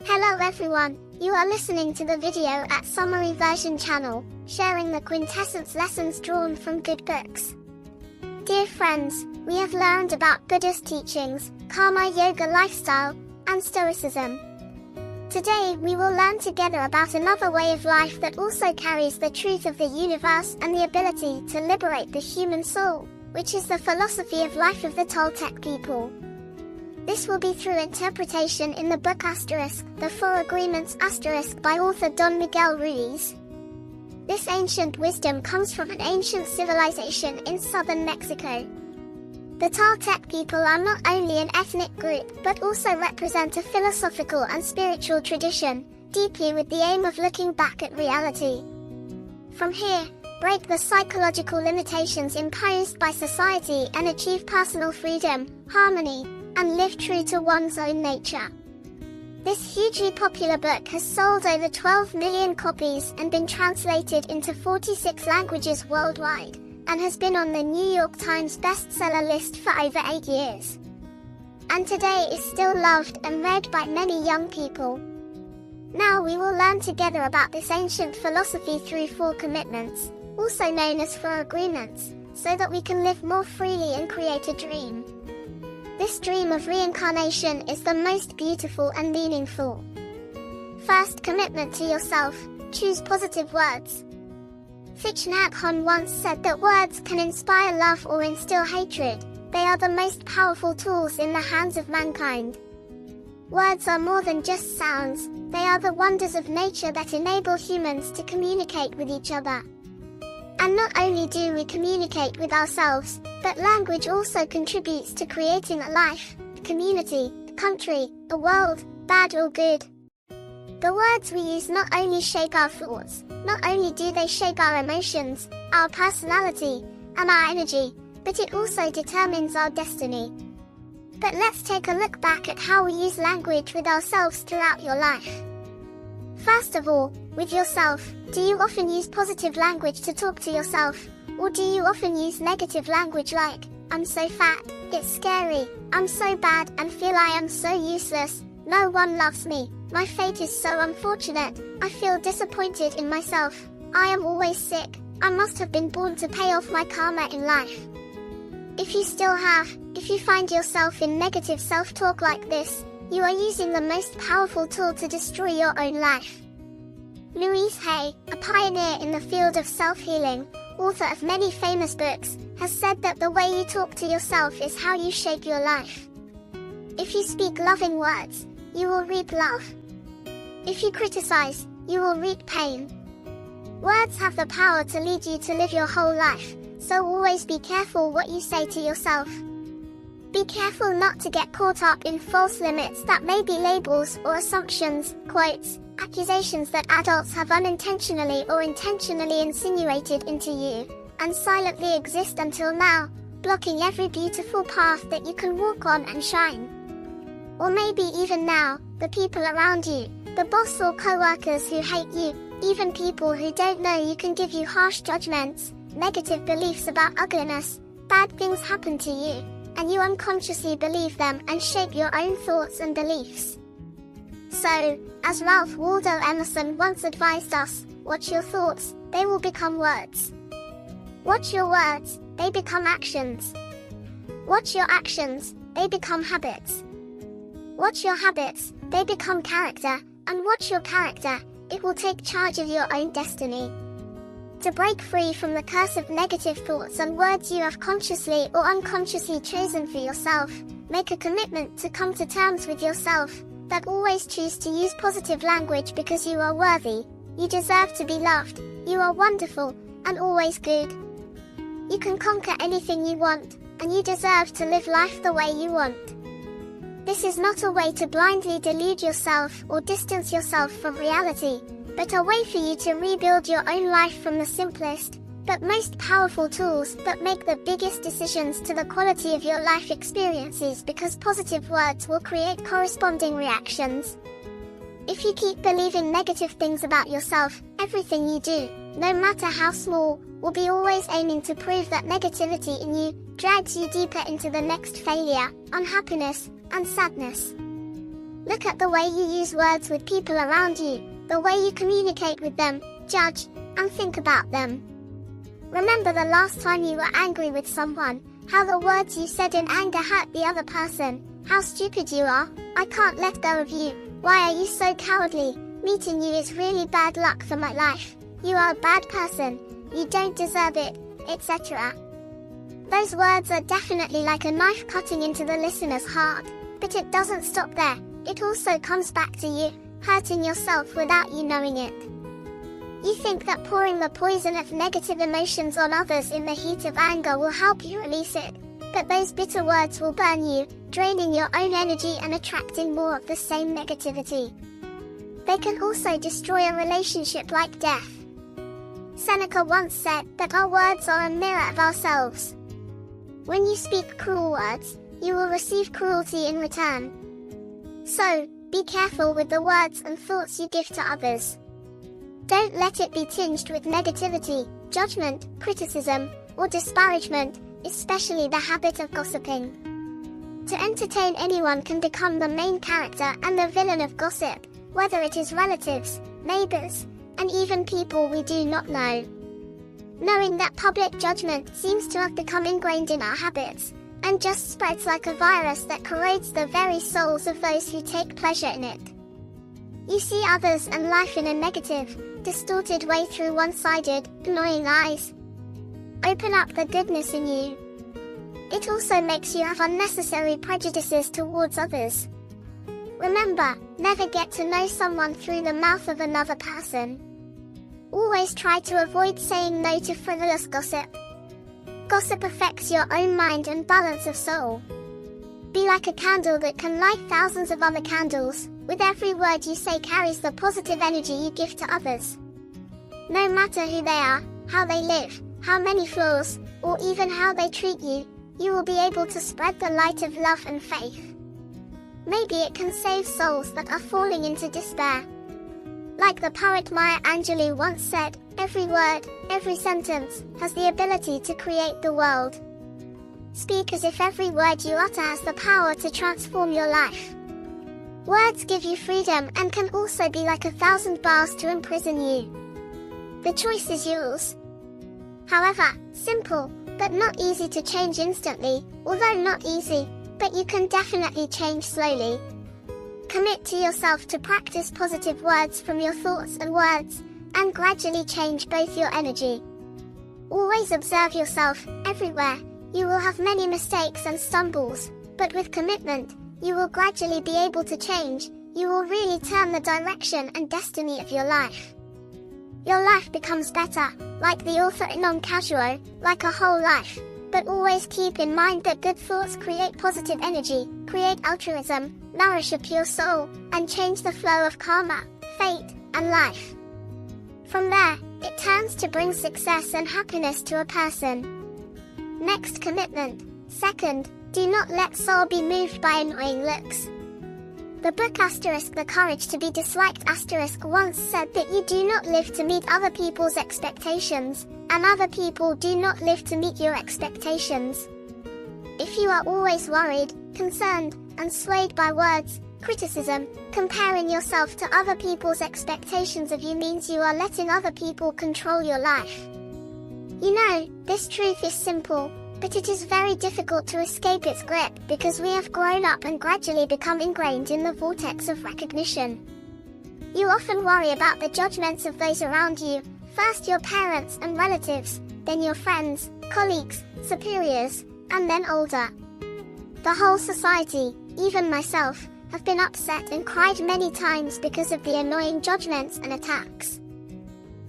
Hello everyone, you are listening to the video at Summary Version channel, sharing the quintessence lessons drawn from good books. Dear friends, we have learned about Buddhist teachings, karma yoga lifestyle, and stoicism. Today we will learn together about another way of life that also carries the truth of the universe and the ability to liberate the human soul, which is the philosophy of life of the Toltec people. This will be through interpretation in the book The Four Agreements by author Don Miguel Ruiz. This ancient wisdom comes from an ancient civilization in southern Mexico. The Toltec people are not only an ethnic group but also represent a philosophical and spiritual tradition, deeply with the aim of looking back at reality. From here, break the psychological limitations imposed by society and achieve personal freedom, harmony, and live true to one's own nature. This hugely popular book has sold over 12 million copies and been translated into 46 languages worldwide, and has been on the New York Times bestseller list for over 8 years. And today is still loved and read by many young people. Now we will learn together about this ancient philosophy through 4 commitments, also known as 4 agreements, so that we can live more freely and create a dream. This dream of reincarnation is the most beautiful and meaningful. First commitment to yourself, choose positive words. Thich Nhat Hanh once said that words can inspire love or instill hatred. They are the most powerful tools in the hands of mankind. Words are more than just sounds, they are the wonders of nature that enable humans to communicate with each other. And not only do we communicate with ourselves, but language also contributes to creating a life, a community, a country, a world, bad or good. The words we use not only shape our thoughts, not only do they shape our emotions, our personality, and our energy, but it also determines our destiny. But let's take a look back at how we use language with ourselves throughout your life. First of all, with yourself, do you often use positive language to talk to yourself? Or do you often use negative language like, I'm so fat, it's scary, I'm so bad and feel I am so useless, no one loves me, my fate is so unfortunate, I feel disappointed in myself, I am always sick, I must have been born to pay off my karma in life. If you find yourself in negative self-talk like this, you are using the most powerful tool to destroy your own life. Louise Hay, a pioneer in the field of self-healing, author of many famous books, has said that the way you talk to yourself is how you shape your life. If you speak loving words, you will reap love. If you criticize, you will reap pain. Words have the power to lead you to live your whole life, so always be careful what you say to yourself. Be careful not to get caught up in false limits that may be labels or assumptions, quotes, accusations that adults have unintentionally or intentionally insinuated into you, and silently exist until now, blocking every beautiful path that you can walk on and shine. Or maybe even now, the people around you, the boss or co-workers who hate you, even people who don't know you can give you harsh judgments, negative beliefs about ugliness, bad things happen to you, and you unconsciously believe them and shape your own thoughts and beliefs. So, as Ralph Waldo Emerson once advised us, watch your thoughts, they will become words. Watch your words, they become actions. Watch your actions, they become habits. Watch your habits, they become character, and watch your character, it will take charge of your own destiny. To break free from the curse of negative thoughts and words you have consciously or unconsciously chosen for yourself, make a commitment to come to terms with yourself, that always choose to use positive language because you are worthy, you deserve to be loved, you are wonderful, and always good. You can conquer anything you want, and you deserve to live life the way you want. This is not a way to blindly delude yourself or distance yourself from reality, but a way for you to rebuild your own life from the simplest, but most powerful tools that make the biggest decisions to the quality of your life experiences, because positive words will create corresponding reactions. If you keep believing negative things about yourself, everything you do, no matter how small, will be always aiming to prove that negativity in you drags you deeper into the next failure, unhappiness, and sadness. Look at the way you use words with people around you, the way you communicate with them, judge, and think about them. Remember the last time you were angry with someone, how the words you said in anger hurt the other person. How stupid you are, I can't let go of you, why are you so cowardly, meeting you is really bad luck for my life, you are a bad person, you don't deserve it, etc. Those words are definitely like a knife cutting into the listener's heart, but it doesn't stop there, it also comes back to you, hurting yourself without you knowing it. You think that pouring the poison of negative emotions on others in the heat of anger will help you release it, but those bitter words will burn you, draining your own energy and attracting more of the same negativity. They can also destroy a relationship like death. Seneca once said that our words are a mirror of ourselves. When you speak cruel words, you will receive cruelty in return. So, be careful with the words and thoughts you give to others. Don't let it be tinged with negativity, judgment, criticism, or disparagement, especially the habit of gossiping. To entertain anyone can become the main character and the villain of gossip, whether it is relatives, neighbors, and even people we do not know. Knowing that public judgment seems to have become ingrained in our habits, and just spreads like a virus that corrodes the very souls of those who take pleasure in it. You see others and life in a negative, distorted way through one-sided, annoying eyes. Open up the goodness in you. It also makes you have unnecessary prejudices towards others. Remember, never get to know someone through the mouth of another person. Always try to avoid saying no to frivolous gossip. Gossip affects your own mind and balance of soul. Be like a candle that can light thousands of other candles, with every word you say carries the positive energy you give to others. No matter who they are, how they live, how many flaws, or even how they treat you, you will be able to spread the light of love and faith. Maybe it can save souls that are falling into despair. Like the poet Maya Angelou once said, every word, every sentence, has the ability to create the world. Speak as if every word you utter has the power to transform your life. Words give you freedom and can also be like 1,000 bars to imprison you. The choice is yours. However, simple, but not easy to change instantly, although not easy, but you can definitely change slowly. Commit to yourself to practice positive words from your thoughts and words, and gradually change both your energy. Always observe yourself, everywhere, you will have many mistakes and stumbles, but with commitment, you will gradually be able to change, you will really turn the direction and destiny of your life. Your life becomes better, like the author Inon Casuo, like a whole life, but always keep in mind that good thoughts create positive energy, create altruism, nourish a pure soul, and change the flow of karma, fate, and life. From there, it turns to bring success and happiness to a person. Next, commitment. Second, do not let soul be moved by annoying looks. The book The Courage to be Disliked once said that you do not live to meet other people's expectations, and other people do not live to meet your expectations. If you are always worried, concerned, and swayed by words, criticism, comparing yourself to other people's expectations of you means you are letting other people control your life. You know, this truth is simple, but it is very difficult to escape its grip because we have grown up and gradually become ingrained in the vortex of recognition. You often worry about the judgments of those around you, first your parents and relatives, then your friends, colleagues, superiors, and then older. The whole society, even myself, have been upset and cried many times because of the annoying judgments and attacks.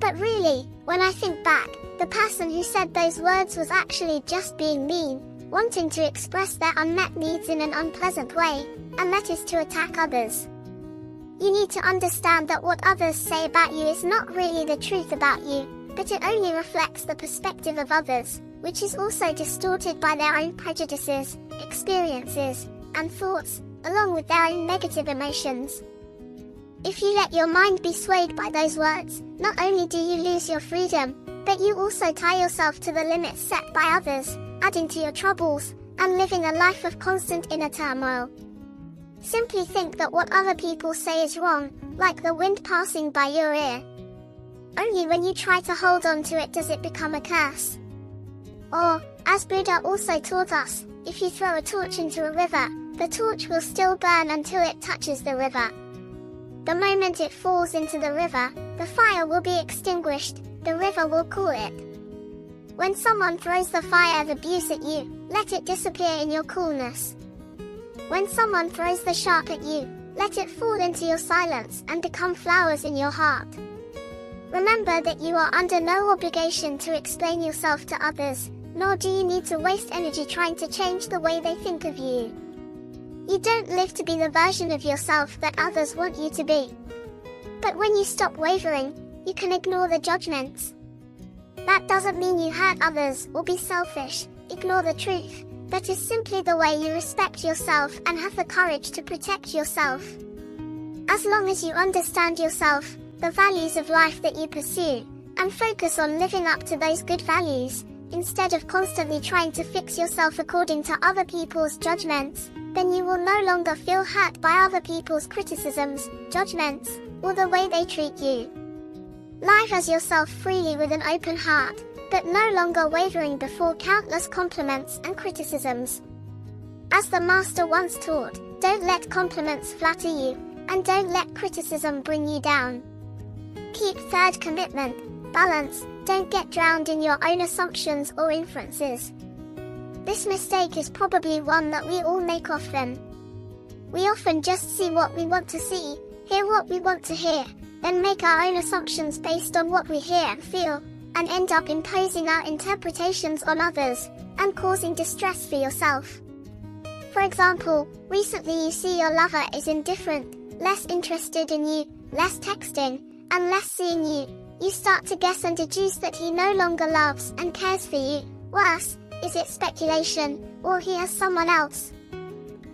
But really, when I think back, the person who said those words was actually just being mean, wanting to express their unmet needs in an unpleasant way, and that is to attack others. You need to understand that what others say about you is not really the truth about you, but it only reflects the perspective of others, which is also distorted by their own prejudices, experiences, and thoughts, along with their own negative emotions. If you let your mind be swayed by those words, not only do you lose your freedom, but you also tie yourself to the limits set by others, adding to your troubles, and living a life of constant inner turmoil. Simply think that what other people say is wrong, like the wind passing by your ear. Only when you try to hold on to it does it become a curse. Or, as Buddha also taught us, if you throw a torch into a river, the torch will still burn until it touches the river. The moment it falls into the river, the fire will be extinguished, the river will cool it. When someone throws the fire of abuse at you, let it disappear in your coolness. When someone throws the sharp at you, let it fall into your silence and become flowers in your heart. Remember that you are under no obligation to explain yourself to others, nor do you need to waste energy trying to change the way they think of you. You don't live to be the version of yourself that others want you to be. But when you stop wavering, you can ignore the judgments. That doesn't mean you hurt others or be selfish, ignore the truth. That is simply the way you respect yourself and have the courage to protect yourself. As long as you understand yourself, the values of life that you pursue, and focus on living up to those good values, instead of constantly trying to fix yourself according to other people's judgments, then you will no longer feel hurt by other people's criticisms, judgments, or the way they treat you. Live as yourself freely with an open heart, but no longer wavering before countless compliments and criticisms. As the Master once taught, don't let compliments flatter you, and don't let criticism bring you down. Keep third commitment, balance, don't get drowned in your own assumptions or inferences. This mistake is probably one that we all make often. We often just see what we want to see, hear what we want to hear, then make our own assumptions based on what we hear and feel, and end up imposing our interpretations on others, and causing distress for yourself. For example, recently you see your lover is indifferent, less interested in you, less texting, and less seeing you. You start to guess and deduce that he no longer loves and cares for you. Worse, is it speculation, or he has someone else?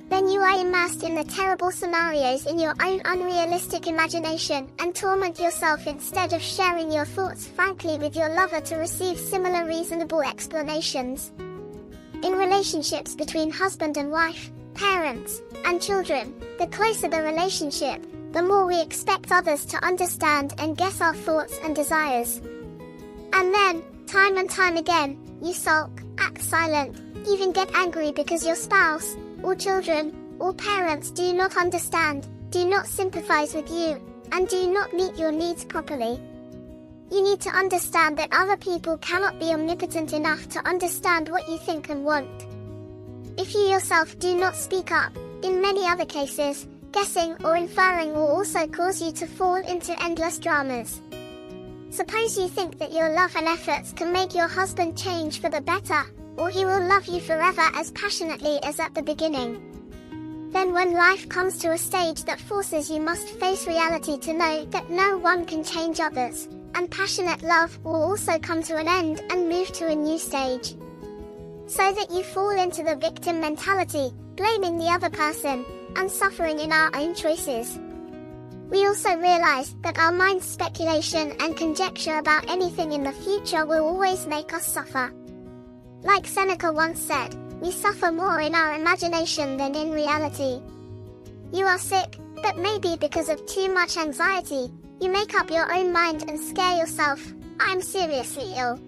Then you are immersed in the terrible scenarios in your own unrealistic imagination and torment yourself instead of sharing your thoughts frankly with your lover to receive similar reasonable explanations. In relationships between husband and wife, parents, and children, the closer the relationship, the more we expect others to understand and guess our thoughts and desires. And then, time and time again, you sulk, act silent, even get angry because your spouse, or children, or parents do not understand, do not sympathize with you, and do not meet your needs properly. You need to understand that other people cannot be omnipotent enough to understand what you think and want. If you yourself do not speak up, in many other cases, guessing or inferring will also cause you to fall into endless dramas. Suppose you think that your love and efforts can make your husband change for the better, or he will love you forever as passionately as at the beginning. Then when life comes to a stage that forces you must face reality to know that no one can change others, and passionate love will also come to an end and move to a new stage. So that you fall into the victim mentality, blaming the other person, and suffering in our own choices. We also realize that our mind's speculation and conjecture about anything in the future will always make us suffer. Like Seneca once said, we suffer more in our imagination than in reality. You are sick, but maybe because of too much anxiety, you make up your own mind and scare yourself, I'm seriously ill.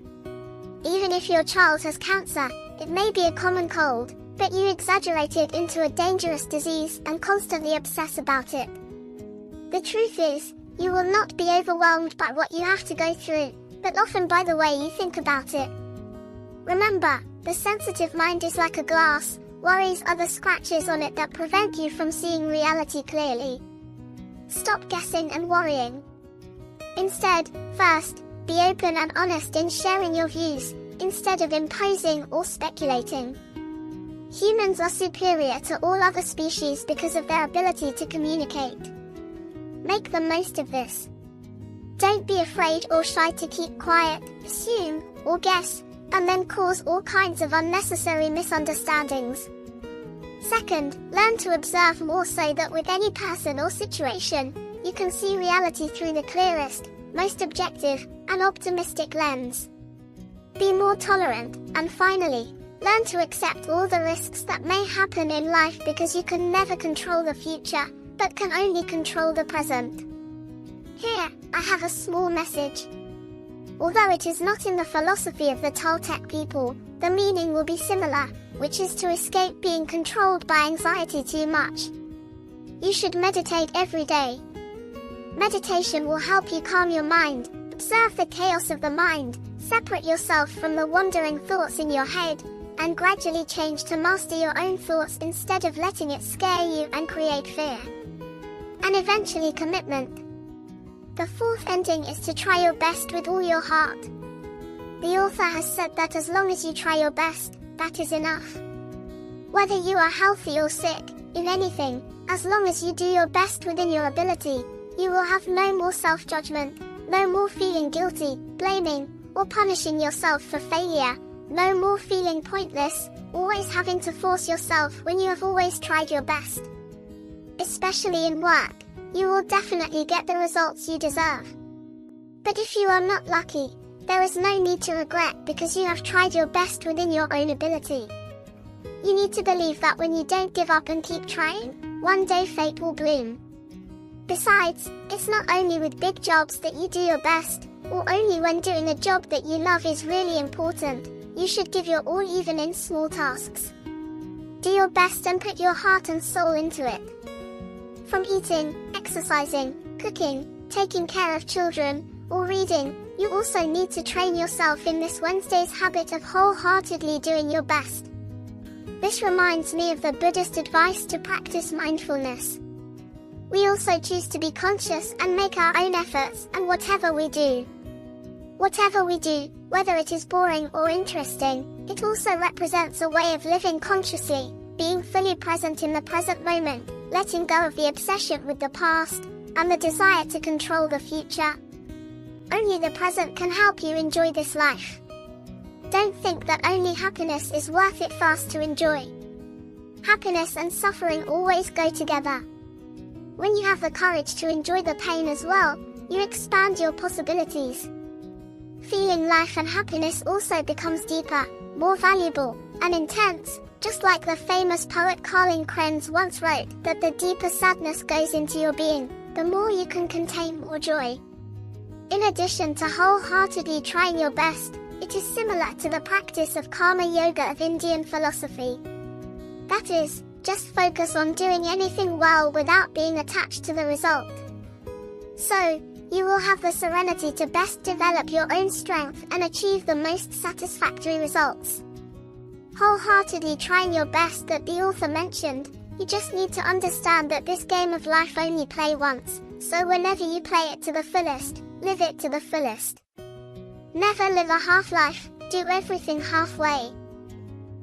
Even if your child has cancer, it may be a common cold, but you exaggerate it into a dangerous disease and constantly obsess about it. The truth is, you will not be overwhelmed by what you have to go through, but often by the way you think about it. Remember, the sensitive mind is like a glass, worries are the scratches on it that prevent you from seeing reality clearly. Stop guessing and worrying. Instead, first, be open and honest in sharing your views, instead of imposing or speculating. Humans are superior to all other species because of their ability to communicate. Make the most of this. Don't be afraid or shy to keep quiet, assume, or guess, and then cause all kinds of unnecessary misunderstandings. Second, learn to observe more so that with any person or situation, you can see reality through the clearest, most objective, and optimistic lens. Be more tolerant, and finally, Learn to accept all the risks that may happen in life because you can never control the future, but can only control the present. Here, I have a small message. Although it is not in the philosophy of the Toltec people, the meaning will be similar, which is to escape being controlled by anxiety too much. You should meditate every day. Meditation will help you calm your mind, observe the chaos of the mind, separate yourself from the wandering thoughts in your head, and gradually change to master your own thoughts instead of letting it scare you and create fear. And eventually commitment. The fourth ending is to try your best with all your heart. The author has said that as long as you try your best, that is enough. Whether you are healthy or sick, in anything, as long as you do your best within your ability, you will have no more self-judgment, no more feeling guilty, blaming, or punishing yourself for failure, no more feeling pointless, always having to force yourself when you have always tried your best. Especially in work, you will definitely get the results you deserve. But if you are not lucky, there is no need to regret because you have tried your best within your own ability. You need to believe that when you don't give up and keep trying, one day fate will bloom. Besides, it's not only with big jobs that you do your best, or only when doing a job that you love is really important. You should give your all even in small tasks. Do your best and put your heart and soul into it. From eating, exercising, cooking, taking care of children, or reading, you also need to train yourself in this Wednesday's habit of wholeheartedly doing your best. This reminds me of the Buddhist advice to practice mindfulness. We also choose to be conscious and make our own efforts, and whatever we do, whether it is boring or interesting, it also represents a way of living consciously, being fully present in the present moment, letting go of the obsession with the past, and the desire to control the future. Only the present can help you enjoy this life. Don't think that only happiness is worth it fast to enjoy. Happiness and suffering always go together. When you have the courage to enjoy the pain as well, you expand your possibilities. Feeling life and happiness also becomes deeper, more valuable, and intense, just like the famous poet Karl Krenz once wrote, that the deeper sadness goes into your being, the more you can contain more joy. In addition to wholeheartedly trying your best, it is similar to the practice of karma yoga of Indian philosophy. That is, just focus on doing anything well without being attached to the result. So, you will have the serenity to best develop your own strength and achieve the most satisfactory results. Wholeheartedly trying your best that the author mentioned, you just need to understand that this game of life only play once, so whenever you play it to the fullest, live it to the fullest. Never live a half-life, do everything halfway.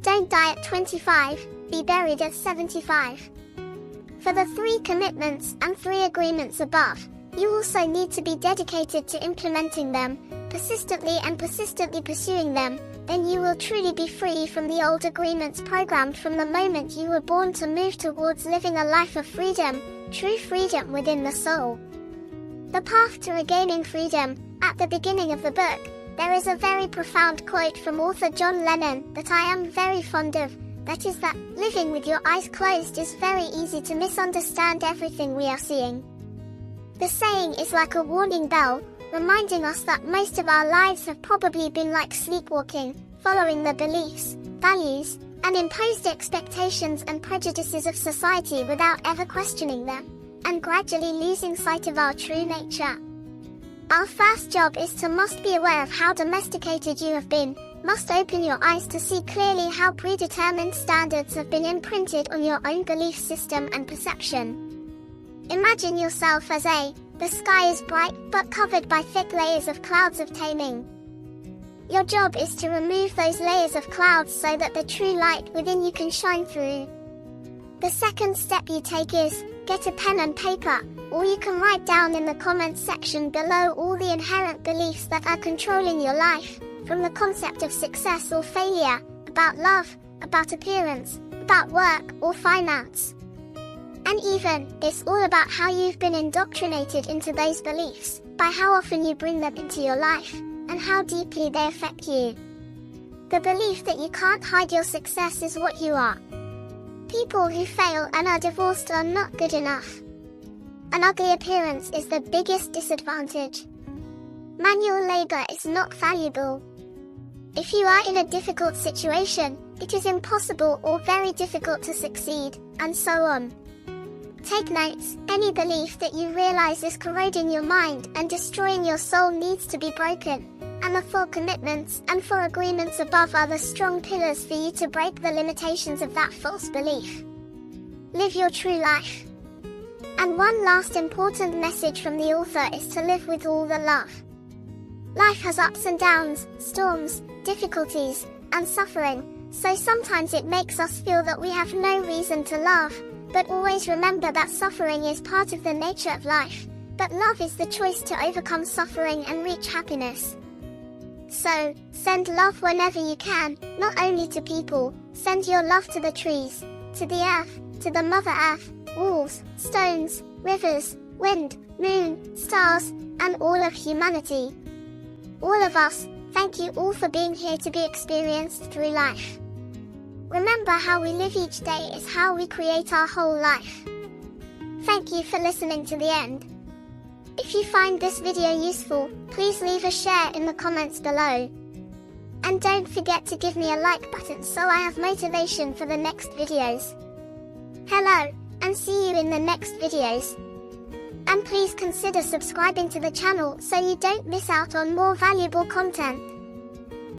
Don't die at 25, be buried at 75. For the 3 commitments and 3 agreements above, you also need to be dedicated to implementing them, persistently pursuing them, then you will truly be free from the old agreements programmed from the moment you were born to move towards living a life of freedom, true freedom within the soul. The path to regaining freedom. At the beginning of the book, there is a very profound quote from author John Lennon that I am very fond of, that is that, living with your eyes closed is very easy to misunderstand everything we are seeing. The saying is like a warning bell, reminding us that most of our lives have probably been like sleepwalking, following the beliefs, values, and imposed expectations and prejudices of society without ever questioning them, and gradually losing sight of our true nature. Our first job is to must be aware of how domesticated you have been, must open your eyes to see clearly how predetermined standards have been imprinted on your own belief system and perception. Imagine yourself as the sky is bright but covered by thick layers of clouds of taming. Your job is to remove those layers of clouds so that the true light within you can shine through. The second step you take is, get a pen and paper, or you can write down in the comments section below all the inherent beliefs that are controlling your life, from the concept of success or failure, about love, about appearance, about work or finance. And even, it's all about how you've been indoctrinated into those beliefs, by how often you bring them into your life, and how deeply they affect you. The belief that you can't hide your success is what you are. People who fail and are divorced are not good enough. An ugly appearance is the biggest disadvantage. Manual labor is not valuable. If you are in a difficult situation, it is impossible or very difficult to succeed, and so on. Take notes. Any belief that you realize is corroding your mind and destroying your soul needs to be broken, and the full commitments and full agreements above are the strong pillars for you to break the limitations of that false belief. Live your true life. And one last important message from the author is to live with all the love. Life has ups and downs, storms, difficulties, and suffering, so sometimes it makes us feel that we have no reason to love, but always remember that suffering is part of the nature of life, but love is the choice to overcome suffering and reach happiness. So, send love whenever you can, not only to people, send your love to the trees, to the earth, to the Mother Earth, walls, stones, rivers, wind, moon, stars, and all of humanity. All of us, thank you all for being here to be experienced through life. Remember, how we live each day is how we create our whole life. Thank you for listening to the end. If you find this video useful, please leave a share in the comments below. And don't forget to give me a like button so I have motivation for the next videos. Hello, and see you in the next videos. And please consider subscribing to the channel so you don't miss out on more valuable content.